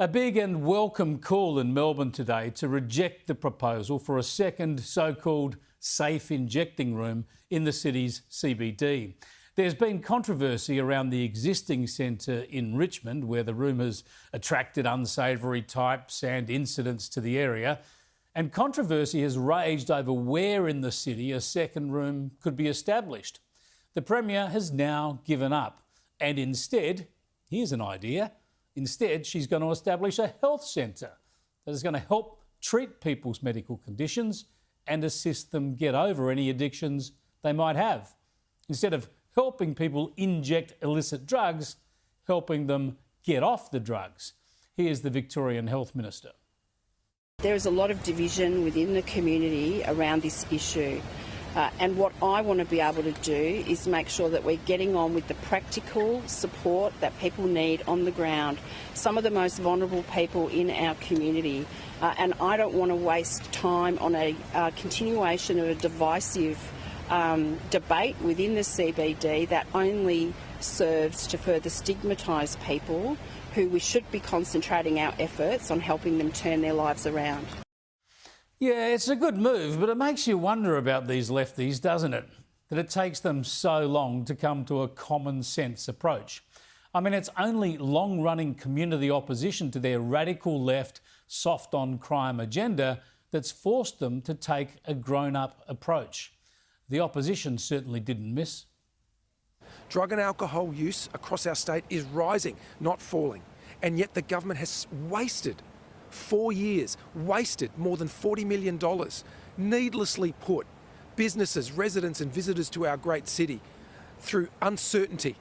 A big and welcome call in Melbourne today to reject the proposal for a second so-called safe injecting room in the city's CBD. There's been controversy around the existing centre in Richmond, where the room has attracted unsavoury types and incidents to the area. And controversy has raged over where in the city a second room could be established. The Premier has now given up. And instead, here's an idea. Instead, she's going to establish a health centre that is going to help treat people's medical conditions and assist them get over any addictions they might have. Instead of helping people inject illicit drugs, helping them get off the drugs. Here's the Victorian Health Minister. There is a lot of division within the community around this issue. And what I want to be able to do is make sure that we're getting on with the practical support that people need on the ground, some of the most vulnerable people in our community. And I don't want to waste time on a continuation of a divisive debate within the CBD that only serves to further stigmatise people who we should be concentrating our efforts on helping them turn their lives around. Yeah, it's a good move, but it makes you wonder about these lefties, doesn't it? That it takes them so long to come to a common sense approach. I mean, it's only long-running community opposition to their radical left, soft on crime agenda that's forced them to take a grown-up approach. The opposition certainly didn't miss. Drug and alcohol use across our state is rising, not falling. And yet the government has wasted 4 years, wasted more than $40 million, needlessly put businesses, residents and visitors to our great city through uncertainty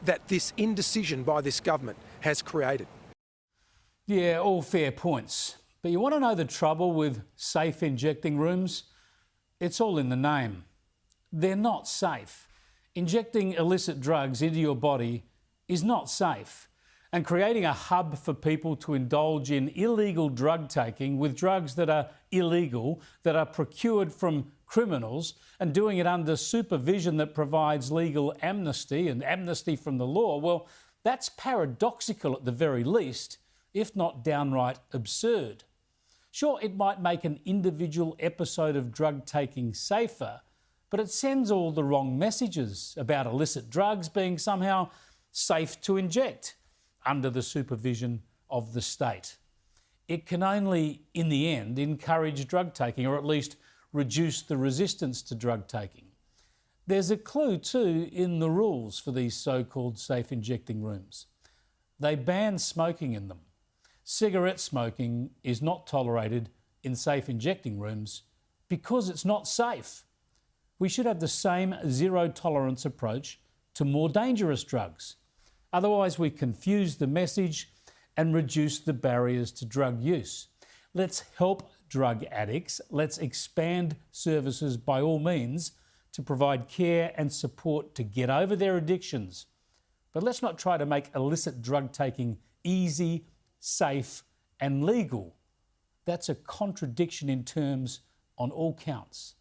that this indecision by this government has created. Yeah, all fair points. But you want to know the trouble with safe injecting rooms? It's all in the name. They're not safe. Injecting illicit drugs into your body is not safe. And creating a hub for people to indulge in illegal drug taking with drugs that are illegal, that are procured from criminals, and doing it under supervision that provides legal amnesty and amnesty from the law, well, that's paradoxical at the very least, if not downright absurd. Sure, it might make an individual episode of drug taking safer, but it sends all the wrong messages about illicit drugs being somehow safe to inject under the supervision of the state. It can only, in the end, encourage drug taking, or at least reduce the resistance to drug taking. There's a clue too in the rules for these so-called safe injecting rooms. They ban smoking in them. Cigarette smoking is not tolerated in safe injecting rooms because it's not safe. We should have the same zero tolerance approach to more dangerous drugs. Otherwise, we confuse the message and reduce the barriers to drug use. Let's help drug addicts. Let's expand services by all means to provide care and support to get over their addictions. But let's not try to make illicit drug taking easy, safe and legal. That's a contradiction in terms on all counts.